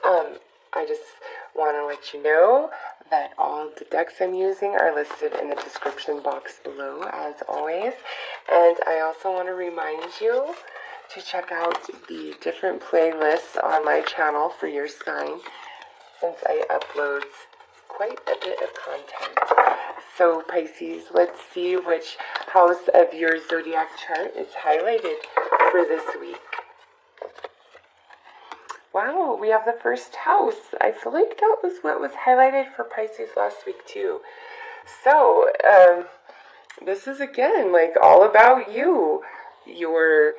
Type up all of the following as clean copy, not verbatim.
I just want to let you know that all the decks I'm using are listed in the description box below, as always. And I also want to remind you to check out the different playlists on my channel for your sign, since I upload quite a bit of content. So Pisces, let's see which house of your zodiac chart is highlighted for this week. Wow, we have the first house. I feel like that was what was highlighted for Pisces last week too. So, this is again like all about you, your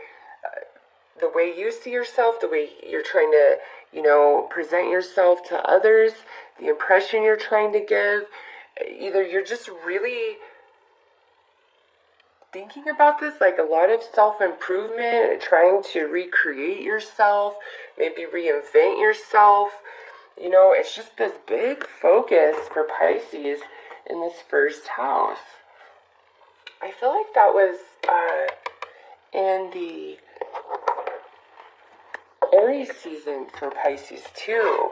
the way you see yourself, the way you're trying to, present yourself to others, the impression you're trying to give. Either you're just really thinking about this, like a lot of self-improvement, trying to recreate yourself, maybe reinvent yourself. It's just this big focus for Pisces in this first house. I feel like that was in the Aries season for Pisces too.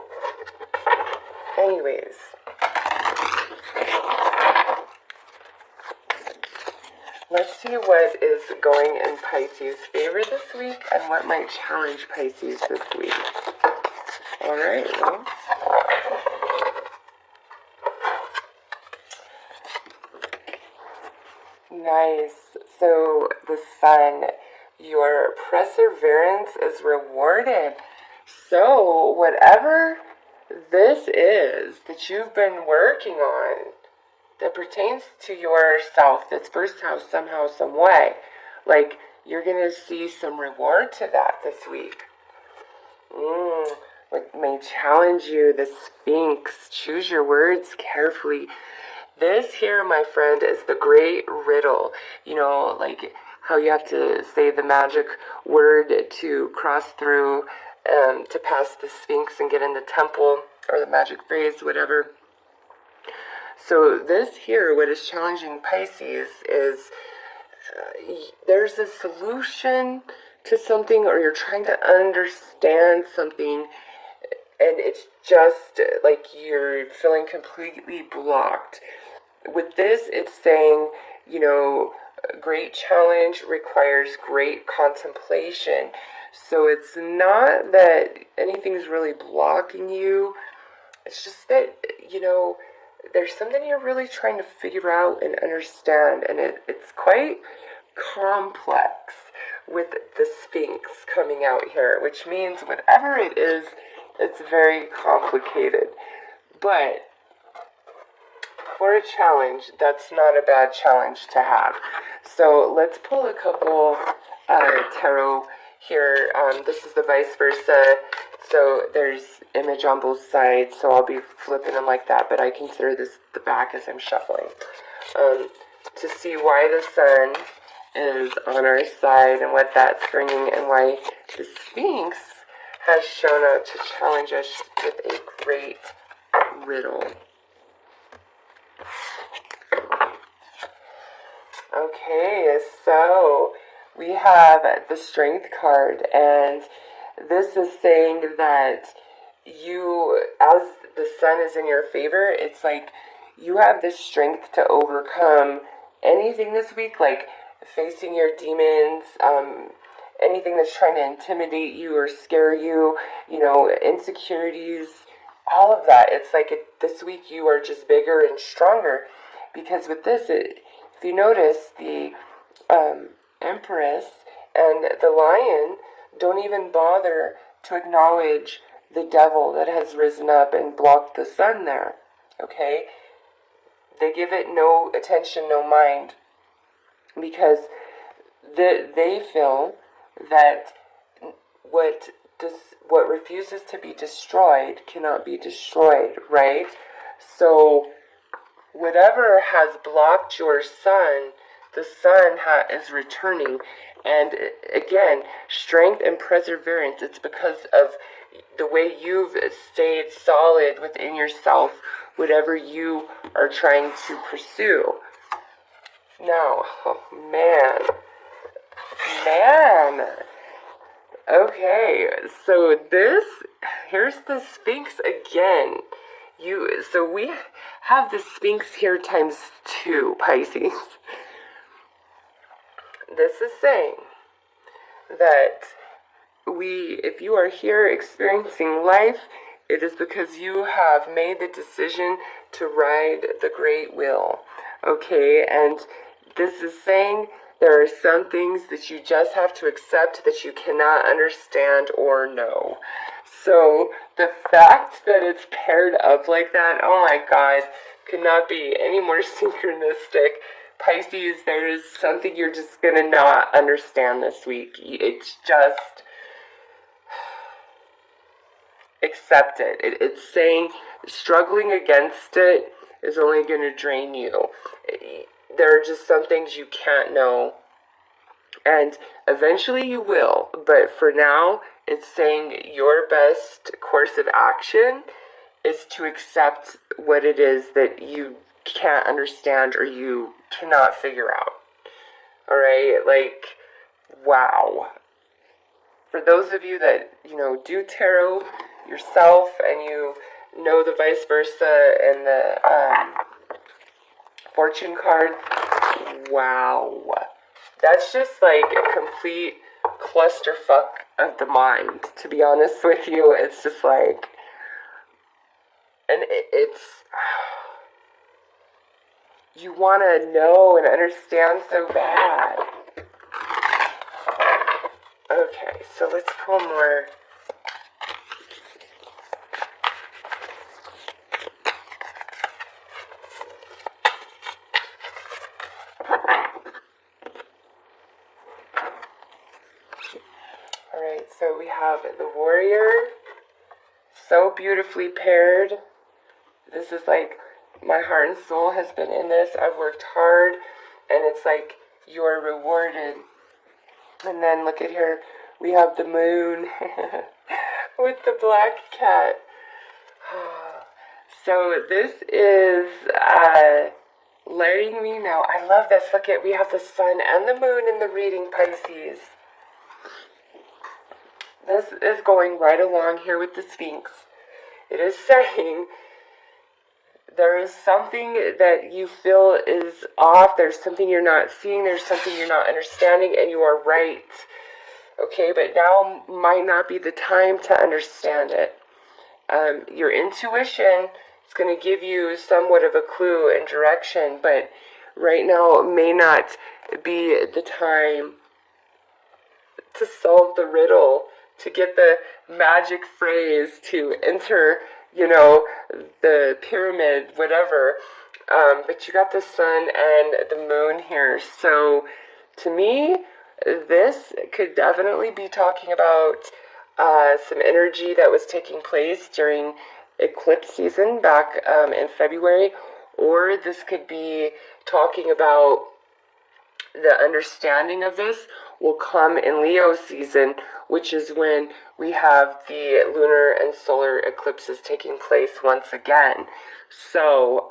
Anyways, let's see what is going in Pisces' favor this week and what might challenge Pisces this week. Alright, well. Nice. So, the Sun, your perseverance is rewarded. So, whatever this is that you've been working on that pertains to yourself, this first house, somehow, some way, like, you're going to see some reward to that this week. What may challenge you, the Sphinx. Choose your words carefully. This here, my friend, is the great riddle. Like how you have to say the magic word to cross through, to pass the Sphinx and get in the temple, or the magic phrase, whatever. So this here, what is challenging Pisces is there's a solution to something, or you're trying to understand something, and it's just like you're feeling completely blocked. With this, it's saying, great challenge requires great contemplation. So it's not that anything's really blocking you. It's just that, there's something you're really trying to figure out and understand. And it's quite complex with the Sphinx coming out here, which means whatever it is, it's very complicated. But for a challenge, that's not a bad challenge to have. So let's pull a couple tarot here. This is the vice versa. So there's image on both sides, so I'll be flipping them like that, but I consider this the back as I'm shuffling. To see why the Sun is on our side and what that's bringing, and why the Sphinx has shown up to challenge us with a great riddle. Okay, so we have the Strength card, and this is saying that you, as the Sun is in your favor, it's like you have the strength to overcome anything this week, like facing your demons, anything that's trying to intimidate you or scare you, insecurities, all of that. It's like this week you are just bigger and stronger, because with this, if you notice, the Empress and the Lion don't even bother to acknowledge the devil that has risen up and blocked the Sun there, okay? They give it no attention, no mind, because they feel that what refuses to be destroyed cannot be destroyed, right? So whatever has blocked your Sun, the Sun is returning. And again, strength and perseverance, it's because of the way you've stayed solid within yourself, whatever you are trying to pursue. Now, oh man. Okay, so this here's the Sphinx again. So we have the Sphinx here times 2, Pisces. This is saying that if you are here experiencing life, it is because you have made the decision to ride the great wheel, okay? And this is saying there are some things that you just have to accept that you cannot understand or know. So the fact that it's paired up like that, oh my God, could not be any more synchronistic. Pisces, there is something you're just going to not understand this week. It's just accept it. It's saying struggling against it is only going to drain you. There are just some things you can't know, and eventually you will, but for now it's saying your best course of action is to accept what it is that you can't understand or you cannot figure out. Alright, like, wow. For those of you that, do tarot yourself and you know the vice versa and the fortune card, wow. That's just like a complete clusterfuck of the mind, to be honest with you. It's just like, and it's, you want to know and understand so bad. Okay, so let's pull more. Alright, so we have the warrior, so beautifully paired. This is like, my heart and soul has been in this. I've worked hard, and it's like, you're rewarded. And then look at here, we have the moon with the black cat. So this is letting me know. I love this. Look at, we have the sun and the moon in the reading, Pisces. This is going right along here with the Sphinx. It is saying there is something that you feel is off. There's something you're not seeing. There's something you're not understanding, and you are right. Okay, but now might not be the time to understand it. Your intuition is going to give you somewhat of a clue and direction, but right now it may not be the time to solve the riddle, to get the magic phrase, to enter, the pyramid, whatever. But you got the sun and the moon here. So to me, this could definitely be talking about some energy that was taking place during eclipse season back in February, or this could be talking about the understanding of this will come in Leo season, which is when we have the lunar and solar eclipses taking place once again. So,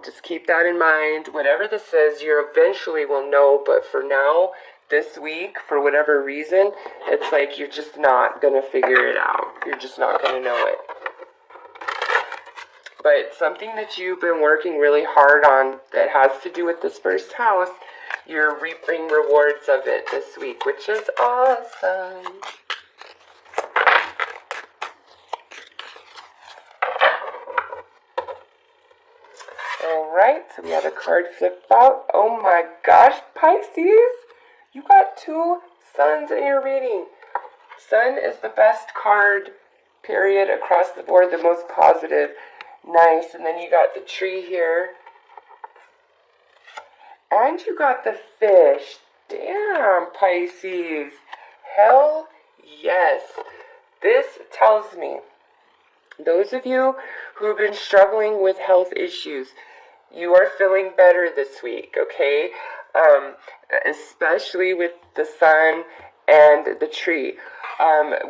just keep that in mind. Whatever this is, you eventually will know, but for now, this week, for whatever reason, it's like you're just not going to figure it out. You're just not going to know it. But something that you've been working really hard on that has to do with this first house, you're reaping rewards of it this week, which is awesome. Alright, so we have a card flipped out. Oh my gosh, Pisces! You got 2 suns in your reading. Sun is the best card, period, across the board, the most positive. Nice, and then you got the tree here. And you got the fish. Damn, Pisces. Hell yes. This tells me, those of you who have been struggling with health issues, you are feeling better this week, okay? Especially with the sun and the tree.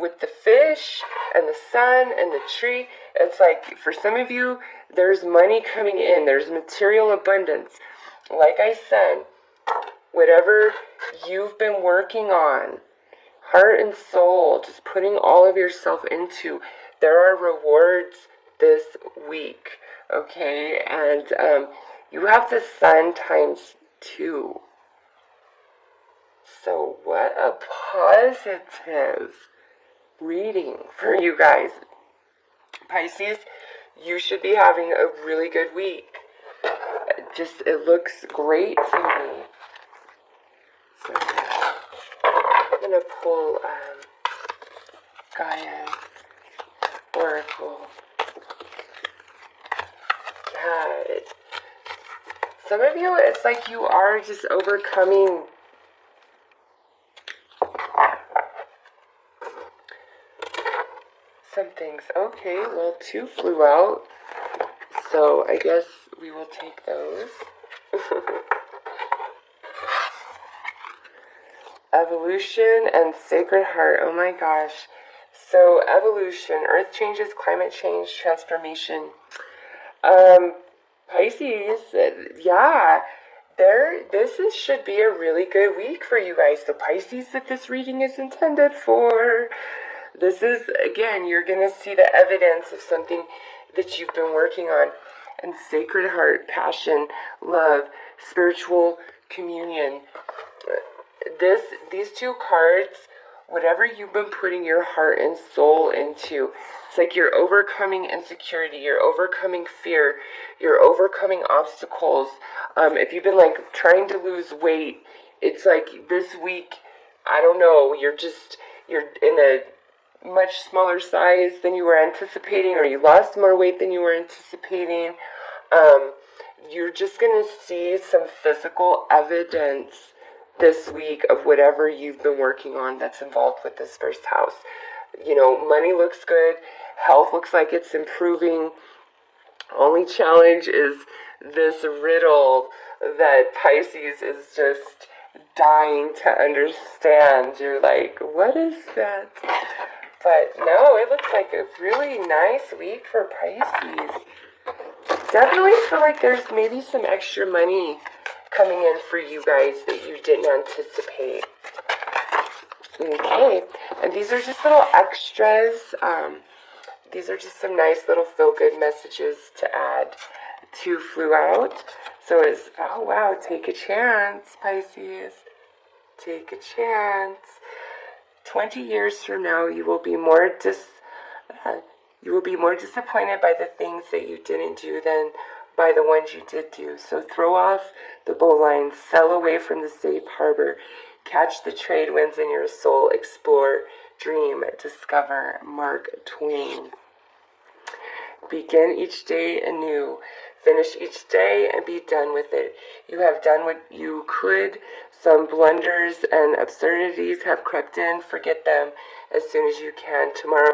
With the fish and the sun and the tree, it's like, for some of you, there's money coming in. There's material abundance. Like I said, whatever you've been working on, heart and soul, just putting all of yourself into. There are rewards this week, okay? And you have the sun times 2. So what a positive reading for you guys. Pisces, you should be having a really good week. It looks great to me. So I'm going to pull Gaia Oracle. Yeah, some of you, it's like you are just overcoming some things. Okay, well, 2 flew out, so I guess we will take those. Evolution and Sacred Heart. Oh my gosh. So evolution, earth changes, climate change, transformation. Pisces, yeah, should be a really good week for you guys. The Pisces that this reading is intended for. This is, again, you're going to see the evidence of something that you've been working on. And Sacred Heart, passion, love, spiritual communion. These 2 cards, whatever you've been putting your heart and soul into, it's like you're overcoming insecurity, you're overcoming fear, you're overcoming obstacles. If you've been like trying to lose weight, it's like this week, I don't know, you're in a much smaller size than you were anticipating, or you lost more weight than you were anticipating. You're just going to see some physical evidence this week of whatever you've been working on that's involved with this first house. Money looks good. Health looks like it's improving. Only challenge is this riddle that Pisces is just dying to understand. You're like, what is that? But no, it looks like a really nice week for Pisces. Definitely feel like there's maybe some extra money coming in for you guys that you didn't anticipate. Okay, and these are just little extras. These are just some nice little feel-good messages to add. 2 flew out. So it's, oh wow, take a chance, Pisces. Take a chance. 20 years from now, you will be more disappointed by the things that you didn't do than by the ones you did do. So throw off the bowline, sail away from the safe harbor, catch the trade winds in your soul, explore, dream, discover. Mark Twain. Begin each day anew. Finish each day and be done with it. You have done what you could. Some blunders and absurdities have crept in. Forget them as soon as you can. Tomorrow